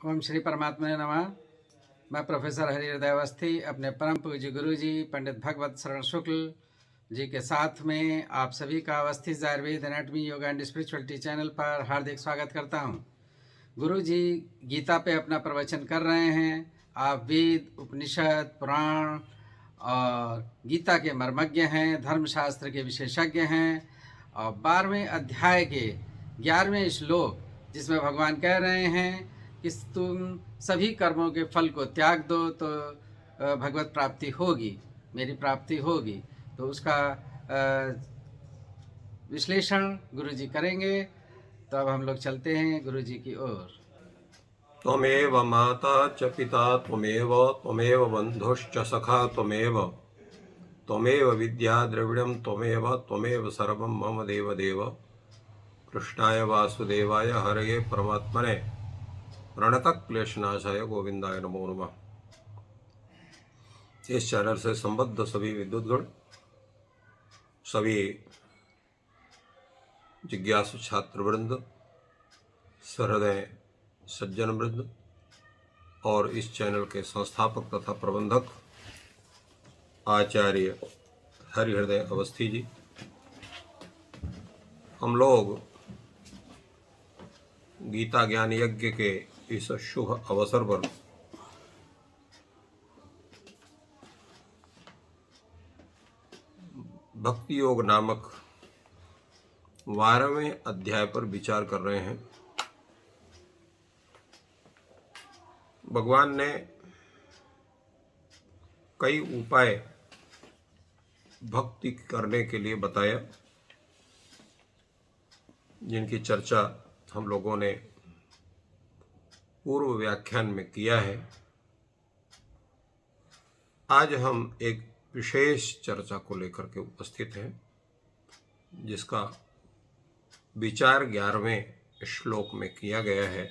ओम श्री परमात्मा नमः। मैं प्रोफेसर हरिहृदय अवस्थी अपने परम पूज्य गुरु जी पंडित भगवत शरण शुक्ल जी के साथ में आप सभी का Awasthi Ayurveda anatomy yoga and spirituality channel पर हार्दिक स्वागत करता हूं। गुरु जी गीता पे अपना प्रवचन कर रहे हैं। आप वेद, उपनिषद, पुराण और गीता के मर्मज्ञ हैं, धर्मशास्त्र के विशेषज्ञ हैं। और 12वें अध्याय के 11वें श्लोक जिसमें भगवान कह रहे हैं कि तुम सभी कर्मों के फल को त्याग दो तो भगवत प्राप्ति होगी, मेरी प्राप्ति होगी। तो उसका विश्लेषण गुरु जी करेंगे। तो अब हम लोग चलते हैं गुरु जी की ओर। त्वमेव माता च पिता त्वमेव बन्धुश्च सखा त्वमेव विद्या द्रविणं त्वमेव सर्वं मम देवदेव। कृष्णाय वासुदेवाय हरये परमात्मने प्रणतक्लेशनाशाय गोविंदाय नमो नमः। इस चैनल से संबद्ध सभी विद्वद्गण, सभी जिज्ञासु छात्रवृंद, सहृदय सज्जन वृंद और इस चैनल के संस्थापक तथा प्रबंधक आचार्य हरिहृदय अवस्थी जी, हम लोग गीता ज्ञान यज्ञ के इस शुभ अवसर पर भक्ति योग नामक 12वें अध्याय पर विचार कर रहे हैं। भगवान ने कई उपाय भक्ति करने के लिए बताया, जिनकी चर्चा हम लोगों ने पूर्व व्याख्यान में किया है। आज हम एक विशेष चर्चा को लेकर के उपस्थित हैं, जिसका विचार 11वें श्लोक में किया गया है।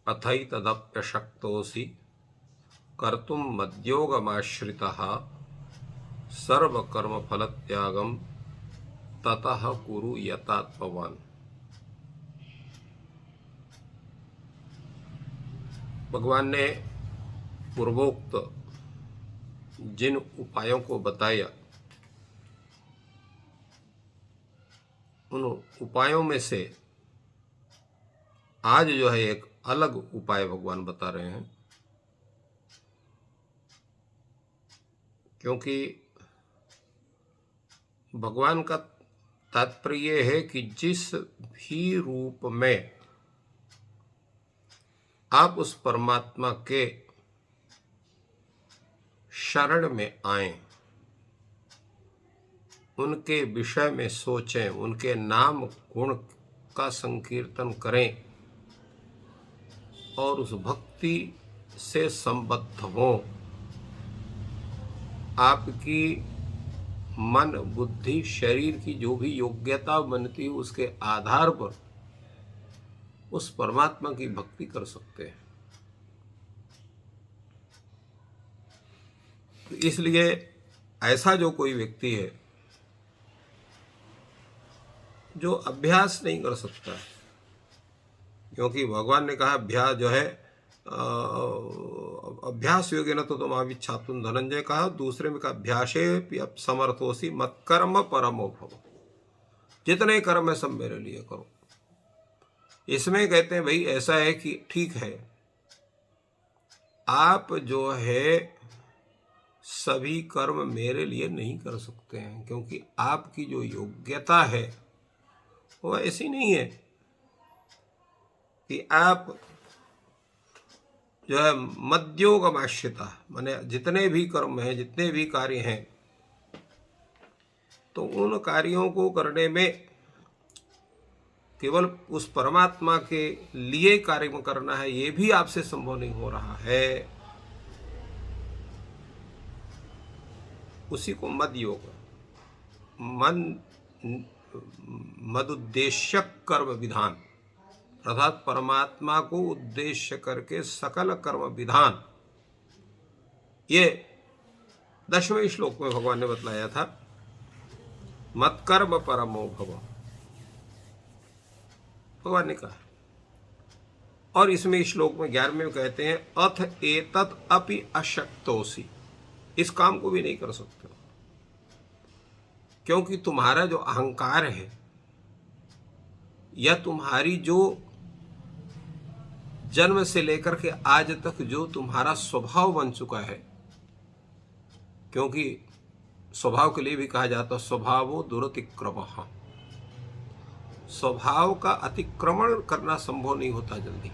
अथई तदप्यशक्तोऽसि कर्तुम मद्योगमाश्रितः सर्वकर्मफलत्यागं ततः कुरु यतात्मवान्। भगवान ने पूर्वोक्त जिन उपायों को बताया, उन उपायों में से आज जो है एक अलग उपाय भगवान बता रहे हैं। क्योंकि भगवान का तात्पर्य है कि जिस भी रूप में आप उस परमात्मा के शरण में आएं, उनके विषय में सोचें, उनके नाम गुण का संकीर्तन करें और उस भक्ति से संबद्ध हों। आपकी मन, बुद्धि, शरीर की जो भी योग्यता बनती है, उसके आधार पर उस परमात्मा की भक्ति कर सकते हैं। तो इसलिए ऐसा जो कोई व्यक्ति है जो अभ्यास नहीं कर सकता है, क्योंकि भगवान ने कहा अभ्यास जो है अभ्यास योग्य न तो तुम आविच्छातुम, धनंजय कहा। दूसरे में कहा अभ्यासे समर्थोसी मत कर्म परमो भव। जितने कर्म है सब मेरे लिए करो। इसमें कहते हैं भाई ऐसा है कि ठीक है, आप जो है सभी कर्म मेरे लिए नहीं कर सकते हैं, क्योंकि आपकी जो योग्यता है वो ऐसी नहीं है कि आप जो है मद्योगमाश्रिता, माने जितने भी कर्म हैं, जितने भी कार्य हैं, तो उन कार्यों को करने में केवल उस परमात्मा के लिए कार्य करना है, ये भी आपसे संभव नहीं हो रहा है। उसी को मद योग, मदुद्देश्यक कर्म विधान, अर्थात परमात्मा को उद्देश्य करके सकल कर्म विधान, ये 10वें श्लोक में भगवान ने बतलाया था। मत कर्म परमो भव, भगवान ने कहा और इसमें श्लोक में 11वें में कहते हैं अथ एतत् अपि अशक्तोसि, इस काम को भी नहीं कर सकते हो, क्योंकि तुम्हारा जो अहंकार है या तुम्हारी जो जन्म से लेकर के आज तक जो तुम्हारा स्वभाव बन चुका है, क्योंकि स्वभाव के लिए भी कहा जाता है स्वभावो दुरतिक्रमः, स्वभाव का अतिक्रमण करना संभव नहीं होता जल्दी,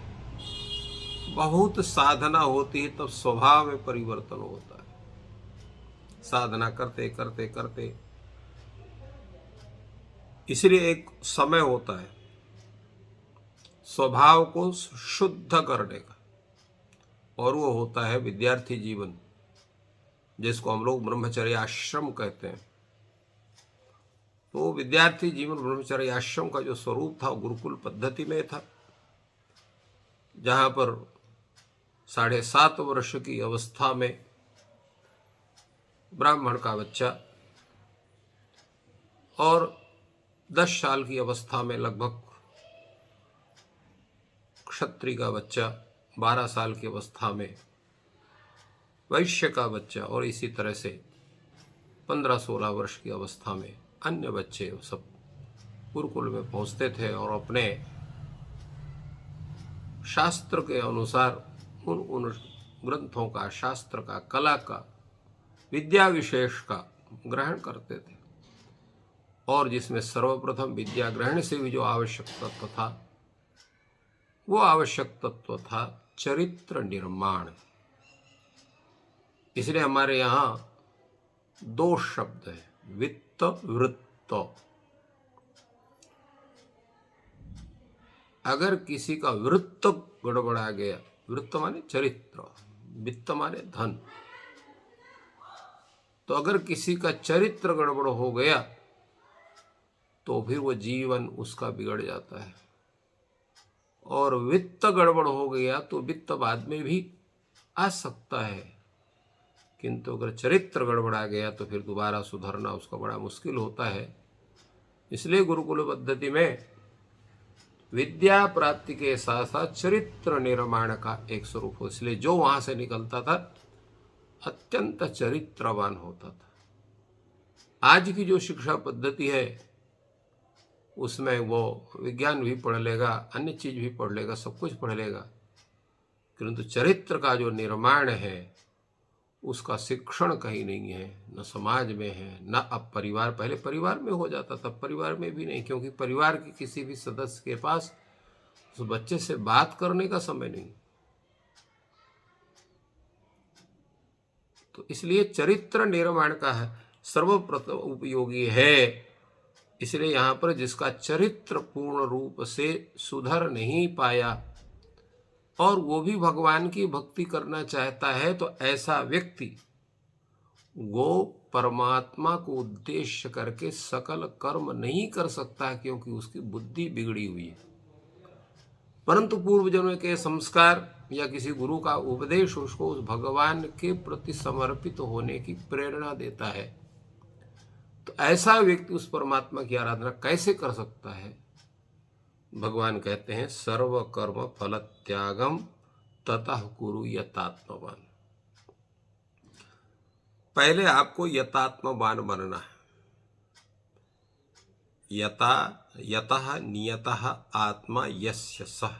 बहुत साधना होती है तब स्वभाव में परिवर्तन होता है, साधना करते करते करते। इसलिए एक समय होता है स्वभाव को शुद्ध करने का, और वो होता है विद्यार्थी जीवन, जिसको हम लोग ब्रह्मचर्य आश्रम कहते हैं। तो विद्यार्थी जीवन ब्रह्मचर्य आश्रम का जो स्वरूप था वो गुरुकुल पद्धति में था, जहाँ पर 7.5 वर्ष की अवस्था में ब्राह्मण का बच्चा और 10 साल की अवस्था में लगभग क्षत्रिय का बच्चा, 12 साल की अवस्था में वैश्य का बच्चा, और इसी तरह से 15-16 वर्ष की अवस्था में अन्य बच्चे सब गुरुकुल में पहुंचते थे और अपने शास्त्र के अनुसार उन ग्रंथों का, शास्त्र का, कला का, विद्या विशेष का ग्रहण करते थे। और जिसमें सर्वप्रथम विद्या ग्रहण से भी जो आवश्यक तत्व था वो आवश्यक तत्व था चरित्र निर्माण। इसलिए हमारे यहाँ 2 शब्द है, वित्त वृत्त। अगर किसी का वृत्त गड़बड़ा गया, वृत्त माने चरित्र, वित्त माने धन, तो अगर किसी का चरित्र गड़बड़ हो गया तो फिर वो जीवन उसका बिगड़ जाता है। और वित्त गड़बड़ हो गया तो वित्त बाद में भी आ सकता है, किंतु अगर चरित्र गड़बड़ा गया तो फिर दोबारा सुधरना उसका बड़ा मुश्किल होता है। इसलिए गुरुकुल पद्धति में विद्या प्राप्ति के साथ साथ चरित्र निर्माण का एक स्वरूप हो, इसलिए जो वहां से निकलता था अत्यंत चरित्रवान होता था। आज की जो शिक्षा पद्धति है उसमें वो विज्ञान भी पढ़ लेगा, अन्य चीज भी पढ़ लेगा, सब कुछ पढ़ लेगा, किंतु चरित्र का जो निर्माण है उसका शिक्षण कहीं नहीं है, न समाज में है, न अब परिवार। पहले परिवार में हो जाता था, परिवार में भी नहीं, क्योंकि परिवार के किसी भी सदस्य के पास उस बच्चे से बात करने का समय नहीं। तो इसलिए चरित्र निर्माण का है सर्वप्रथम उपयोगी है। इसलिए यहाँ पर जिसका चरित्र पूर्ण रूप से सुधर नहीं पाया और वो भी भगवान की भक्ति करना चाहता है, तो ऐसा व्यक्ति वो परमात्मा को उद्देश्य करके सकल कर्म नहीं कर सकता, क्योंकि उसकी बुद्धि बिगड़ी हुई है। परंतु पूर्व जन्म के संस्कार या किसी गुरु का उपदेश उसको उस भगवान के प्रति समर्पित होने की प्रेरणा देता है। तो ऐसा व्यक्ति उस परमात्मा की आराधना कैसे कर सकता है? भगवान कहते हैं सर्व कर्म फल त्यागम ततः कुरु यतात्मवान। पहले आपको यतात्मवान बनना है। यतः नियतः आत्मा यस्य सः,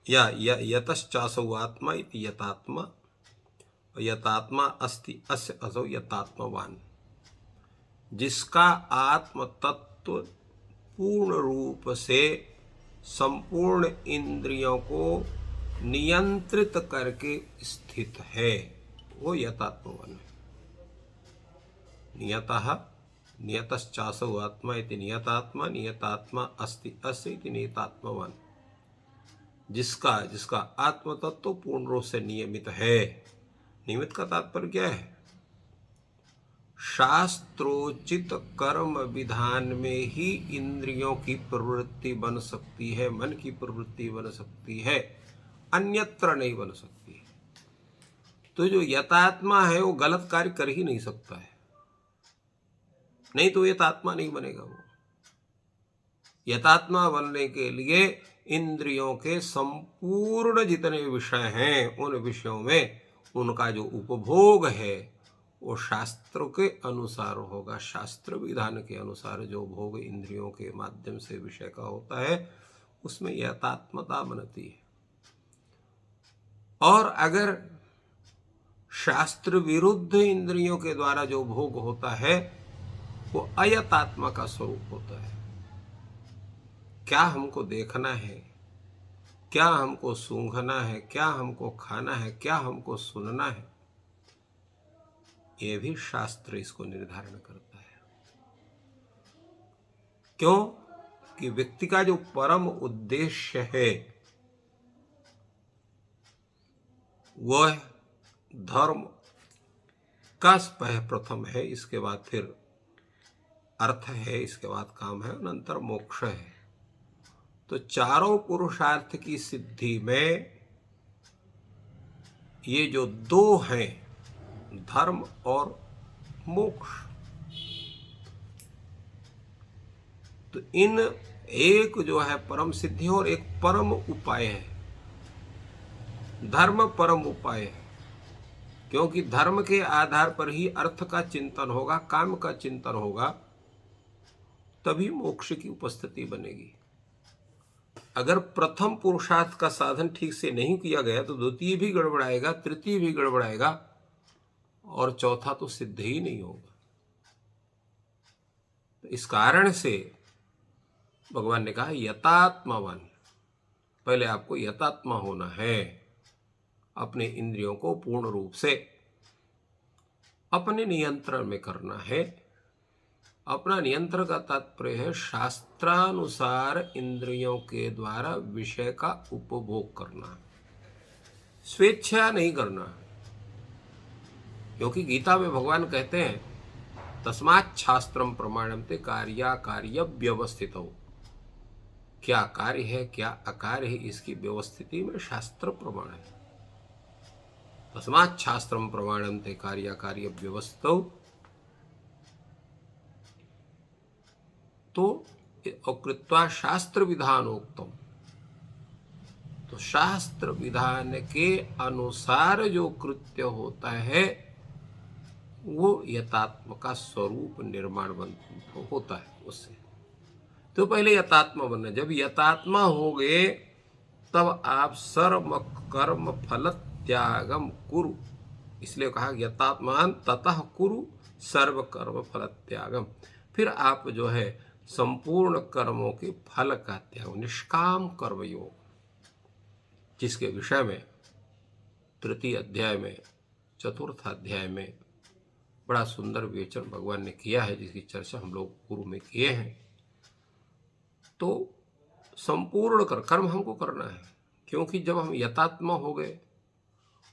या यतश्चासौ आत्मा इति यतात्मा, यतात्मा अस्ति अस्य असौ यतात्मवान। जिसका आत्म तत्व पूर्ण रूप से संपूर्ण इंद्रियों को नियंत्रित करके स्थित है, वो यतात्मवान है। नियतः नियतश्चासौ आत्मा इति नियतात्मा, नियतात्मा अस्ति अस्य इति नियतात्मवान। जिसका आत्म तत्व पूर्ण रूप से नियमित है। नियमित का तात्पर्य क्या है? शास्त्रोचित कर्म विधान में ही इंद्रियों की प्रवृत्ति बन सकती है, मन की प्रवृत्ति बन सकती है, अन्यत्र नहीं बन सकती है। तो जो यतात्मा है वो गलत कार्य कर ही नहीं सकता है, नहीं तो यतात्मा नहीं बनेगा। वो यतात्मा बनने के लिए इंद्रियों के संपूर्ण जितने विषय हैं उन विषयों में उनका जो उपभोग है वो शास्त्र के अनुसार होगा। शास्त्र विधान के अनुसार जो भोग इंद्रियों के माध्यम से विषय का होता है उसमें यथात्मता बनती है। और अगर शास्त्र विरुद्ध इंद्रियों के द्वारा जो भोग होता है वो अयथात्मा का स्वरूप होता है। क्या हमको देखना है, क्या हमको सूंघना है, क्या हमको खाना है, क्या हमको सुनना है, ये भी शास्त्र इसको निर्धारण करता है। क्यों कि व्यक्ति का जो परम उद्देश्य है वह धर्म का प्रथम है, इसके बाद फिर अर्थ है, इसके बाद काम है, अनंतर मोक्ष है। तो चारों पुरुषार्थ की सिद्धि में ये जो दो हैं, धर्म और मोक्ष, तो इन एक जो है परम सिद्धि और एक परम उपाय है। धर्म परम उपाय है क्योंकि धर्म के आधार पर ही अर्थ का चिंतन होगा, काम का चिंतन होगा, तभी मोक्ष की उपस्थिति बनेगी। अगर प्रथम पुरुषार्थ का साधन ठीक से नहीं किया गया तो द्वितीय भी गड़बड़ाएगा, तृतीय भी गड़बड़ाएगा और चौथा तो सिद्ध ही नहीं होगा। तो इस कारण से भगवान ने कहा यतात्मवान, पहले आपको यतात्मा होना है, अपने इंद्रियों को पूर्ण रूप से अपने नियंत्रण में करना है। अपना नियंत्रण का तात्पर्य है शास्त्रानुसार इंद्रियों के द्वारा विषय का उपभोग करना, स्वेच्छा नहीं करना। क्योंकि गीता में भगवान कहते हैं तस्मात् शास्त्रम प्रमाणन्ते कार्याकार्य व्यवस्थितौ, क्या कार्य है क्या अकार्य है इसकी व्यवस्थिति में शास्त्र प्रमाण है। तस्मात् शास्त्रम प्रमाणन्ते कार्याकार्य व्यवस्थितौ, तो अकृत्वा शास्त्र विधानोक्तम, तो शास्त्र विधान के अनुसार जो कृत्य होता है वो यथात्म का स्वरूप निर्माण होता है उससे। तो पहले यथात्मा बनना, जब यथात्मा हो गए तब आप सर्व कर्म फल त्यागम कुरु, इसलिए कहा यथात्मान ततः कुरु सर्व कर्म फल त्यागम। फिर आप जो है संपूर्ण कर्मों के फल का त्याग, निष्काम कर्म योग, जिसके विषय में तृतीय अध्याय में, चतुर्थ अध्याय में बड़ा सुंदर विवेचन भगवान ने किया है, जिसकी चर्चा हम लोग पूर्व में किए हैं। तो संपूर्ण कर्म हमको करना है, क्योंकि जब हम यथात्मा हो गए,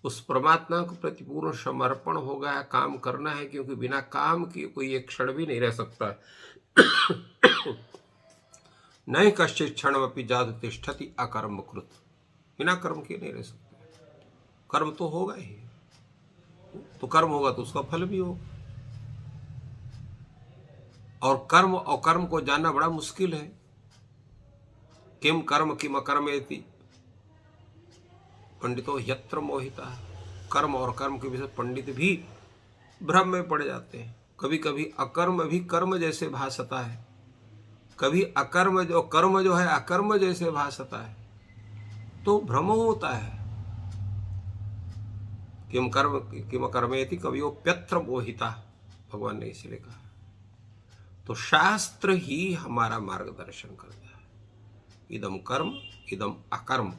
उस परमात्मा को प्रति पूर्ण समर्पण हो गया, काम करना है, क्योंकि बिना काम किए कोई एक क्षण भी नहीं रह सकता। नहीं कश्चित् क्षणमपि जातु तिष्ठति अकर्म कृत, बिना कर्म के नहीं रह सकते। कर्म तो होगा ही, तो कर्म होगा तो उसका फल भी होगा। और कर्म और कर्म को जानना बड़ा मुश्किल है। किम कर्म किम अकर्मेति पंडितो यत्र मोहिता, कर्म और कर्म के विषय पंडित भी भ्रम में पड़ जाते हैं। कभी कभी अकर्म भी कर्म जैसे भासता है, कभी अकर्म जो कर्म जो है अकर्म जैसे भासता है, तो भ्रम होता है। किम कर्म किम अकर्मेति कवियोप्यत्र मोहिता, भगवान ने इसलिए कहा। तो शास्त्र ही हमारा मार्गदर्शन करता है। इदम कर्म इदम अकर्म,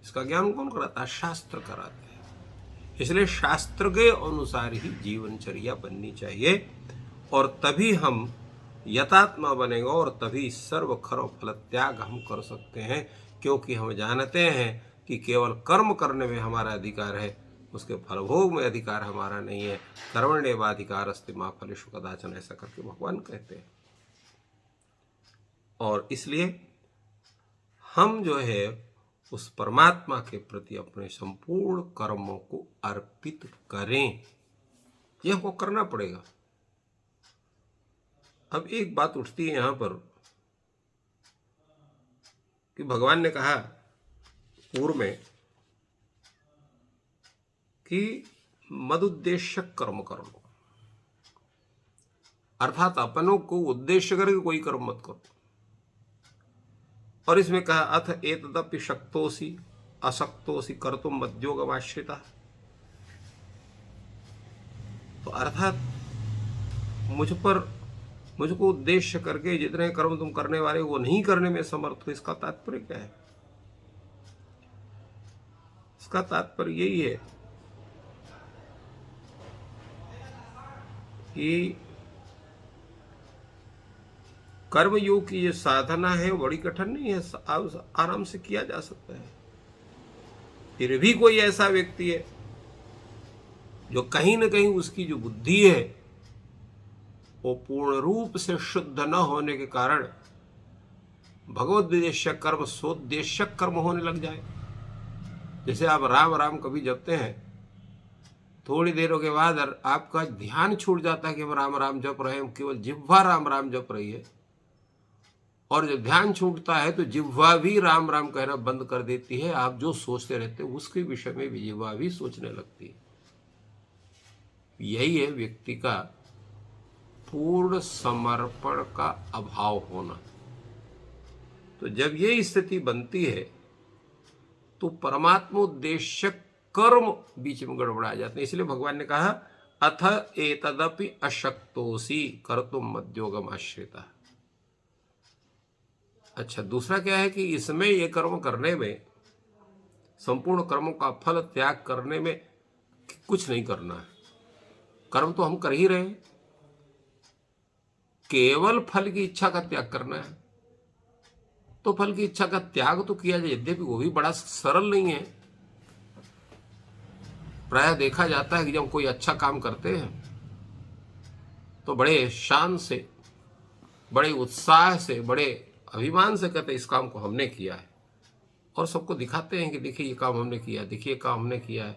इसका ज्ञान कौन कराता है? शास्त्र कराता है। इसलिए शास्त्र के अनुसार ही जीवनचर्या बननी चाहिए, और तभी हम यथात्मा बनेगा, और तभी सर्व कर्म फल त्याग हम कर सकते हैं। क्योंकि हम जानते हैं कि केवल कर्म करने में हमारा अधिकार है, उसके फलभोग में अधिकार हमारा नहीं है। कर्मण्येवाधिकारस्ते मा फलेषु कदाचन, ऐसा करके भगवान कहते हैं। और इसलिए हम जो है उस परमात्मा के प्रति अपने संपूर्ण कर्मों को अर्पित करें, यह हमको करना पड़ेगा। अब एक बात उठती है यहाँ पर कि भगवान ने कहा पूर्व में कि मदुद्देश्य कर्म कर लो, अर्थात अपनों को उद्देश्य करके कोई कर्म मत करो। और इसमें कहा अथ एतदपि शक्तोसी अशक्तोसी कर्तुम मद्योगमाश्रिता। तो अर्थात मुझको उद्देश्य करके जितने कर्म तुम करने वाले वो नहीं करने में समर्थ हो। इसका तात्पर्य क्या है? इसका तात्पर्य यही है कि कर्मयोग की ये साधना है वो बड़ी कठिन नहीं है, आराम से किया जा सकता है। फिर भी कोई ऐसा व्यक्ति है जो कहीं न कहीं उसकी जो बुद्धि है वो पूर्ण रूप से शुद्ध न होने के कारण भगवद्देश्य कर्म स्वोद्देश्य कर्म होने लग जाए। जैसे आप राम राम कभी जपते हैं, थोड़ी देरों के बाद आपका ध्यान छूट जाता है कि हम राम राम जप रहे हैं, केवल जिह्वा राम राम जप रही है। और जब ध्यान छूटता है तो जिह्वा भी राम राम कहना बंद कर देती है। आप जो सोचते रहते हैं उसके विषय में भी जिह्वा भी सोचने लगती है। यही है व्यक्ति का पूर्ण समर्पण का अभाव होना। तो जब ये स्थिति बनती है तो परमात्मा उद्देश्य कर्म बीच में गड़बड़ा जाते हैं। इसलिए भगवान ने कहा अथ एतदपि अशक्तोसी कर्तुम मद्योगम आश्रिता। अच्छा, दूसरा क्या है कि इसमें ये कर्म करने में, संपूर्ण कर्मों का फल त्याग करने में कुछ नहीं करना है। कर्म तो हम कर ही रहे हैं, केवल फल की इच्छा का त्याग करना है। तो फल की इच्छा का त्याग तो किया जाए, यद्यपि वो भी बड़ा सरल नहीं है। प्रायः देखा जाता है कि जब कोई अच्छा काम करते हैं तो बड़े शान से, बड़े उत्साह से, बड़े अभिमान से कहते हैं इस काम को हमने किया है, और सबको दिखाते हैं कि देखिए ये काम हमने किया है, देखिए काम हमने किया है,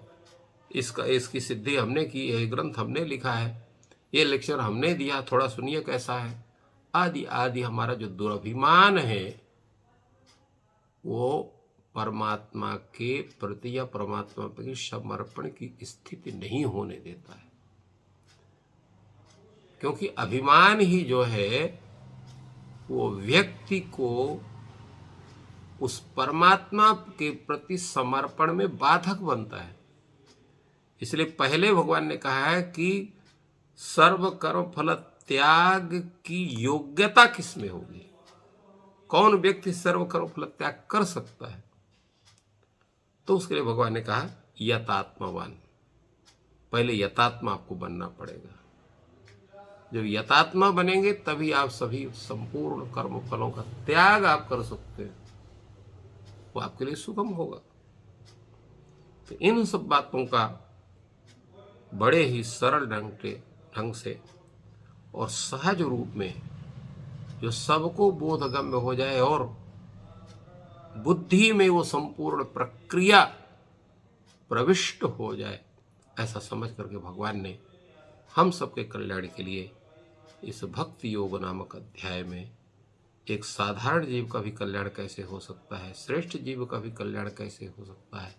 इसकी सिद्धि हमने की है, ग्रंथ हमने लिखा है, ये लेक्चर हमने दिया, थोड़ा सुनिए कैसा है, आदि आदि। हमारा जो दुराभिमान है वो परमात्मा के प्रति या परमात्मा के समर्पण की स्थिति नहीं होने देता है। क्योंकि अभिमान ही जो है वो व्यक्ति को उस परमात्मा के प्रति समर्पण में बाधक बनता है। इसलिए पहले भगवान ने कहा है कि सर्व कर्म फल त्याग की योग्यता किसमें होगी, कौन व्यक्ति सर्व कर्म फल त्याग कर सकता है। तो उसके लिए भगवान ने कहा यतात्मवान। पहले यतात्मा आपको बनना पड़ेगा। जब यतात्मा बनेंगे तभी आप सभी संपूर्ण कर्म फलों का त्याग आप कर सकते हैं, वो आपके लिए सुगम होगा। तो इन सब बातों का बड़े ही सरल ढंग से और सहज रूप में जो सबको बोधगम्य हो जाए और बुद्धि में वो संपूर्ण प्रक्रिया प्रविष्ट हो जाए, ऐसा समझ करके भगवान ने हम सबके कल्याण के लिए इस भक्ति योग नामक अध्याय में एक साधारण जीव का भी कल्याण कैसे हो सकता है, श्रेष्ठ जीव का भी कल्याण कैसे हो सकता है,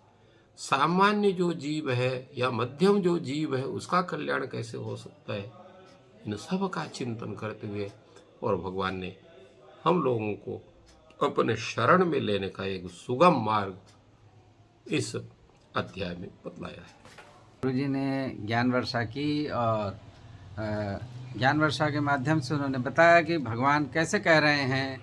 सामान्य जो जीव है या मध्यम जो जीव है उसका कल्याण कैसे हो सकता है, इन सब का चिंतन करते हुए और भगवान ने हम लोगों को अपने शरण में लेने का एक सुगम मार्ग इस अध्याय में बतलाया है। गुरुजी ने ज्ञान वर्षा की और ज्ञान वर्षा के माध्यम से उन्होंने बताया कि भगवान कैसे कह रहे हैं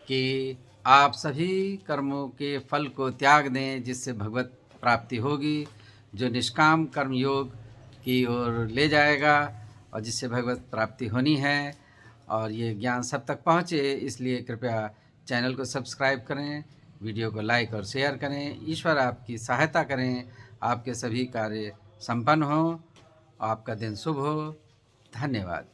कि आप सभी कर्मों के फल को त्याग दें जिससे भगवत प्राप्ति होगी, जो निष्काम कर्म योग की ओर ले जाएगा और जिससे भगवत प्राप्ति होनी है। और ये ज्ञान सब तक पहुँचे, इसलिए कृपया चैनल को सब्सक्राइब करें, वीडियो को लाइक और शेयर करें। ईश्वर आपकी सहायता करें, आपके सभी कार्य संपन्न हों, आपका दिन शुभ हो। धन्यवाद।